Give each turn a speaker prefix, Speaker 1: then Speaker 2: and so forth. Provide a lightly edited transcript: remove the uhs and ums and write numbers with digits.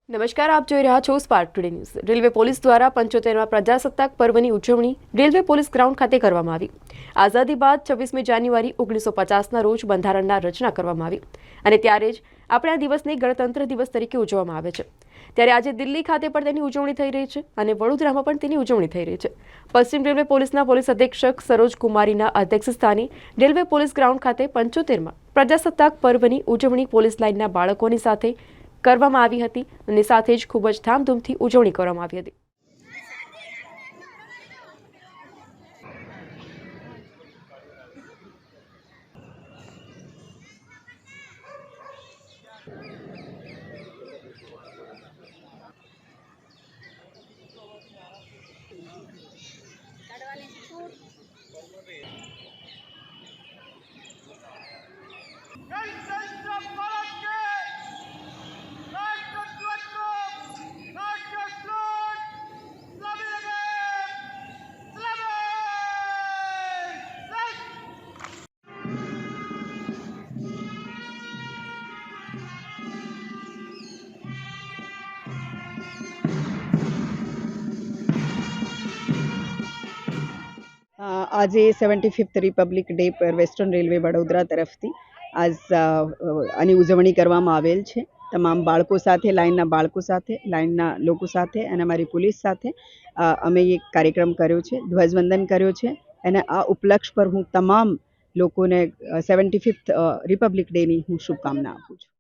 Speaker 1: નમસ્કાર, આપ જોઈ રહ્યા છો spark today news. Railway police દ્વારા 75મા પ્રજાસત્તાક પર્વની ઉજવણી રેલવે પોલીસ ગ્રાઉન્ડ ખાતે કરવામાં આવી। આઝાદી બાદ 26મી જાન્યુઆરી 1950ના રોજ બંધારણના રચના કરવામાં આવી અને ત્યારે જ આપણે આ દિવસને ગણતંત્ર દિવસ તરીકે ઉજવવામાં આવે છે। ત્યારે આજે દિલ્હી ખાતે પણ તેની ઉજવણી થઈ રહી છે અને વડોદરામાં પણ તેની ઉજવણી થઈ રહી છે। પશ્ચિમ રેલવે પોલીસના પોલીસ અધિક્ષક સરોજ કુમારીના અધ્યક્ષસ્થાને રેલવે પોલીસ ગ્રાઉન્ડ ખાતે 75મા પ્રજાસત્તાક પર્વની ઉજવણી પોલીસ લાઇનના બાળકોની સાથે કરવામાં આવી હતી અને સાથે જ ખૂબ જ ધામધૂમથી ઉજવણી કરવામાં આવી હતી।
Speaker 2: આજે 75th રિપબ્લિક ડે પર વેસ્ટર્ન રેલવે વડોદરા તરફથી આની ઉજવણી કરવામાં આવેલ છે। તમામ બાળકો સાથે, લાઇનના લોકો સાથે અને અમારી પોલીસ સાથે અમે એક કાર્યક્રમ કર્યો છે, ધ્વજવંદન કર્યો છે અને આ ઉપલક્ષ પર હું તમામ લોકોને 75th રિપબ્લિક ડેની હું શુભકામના આપું છું।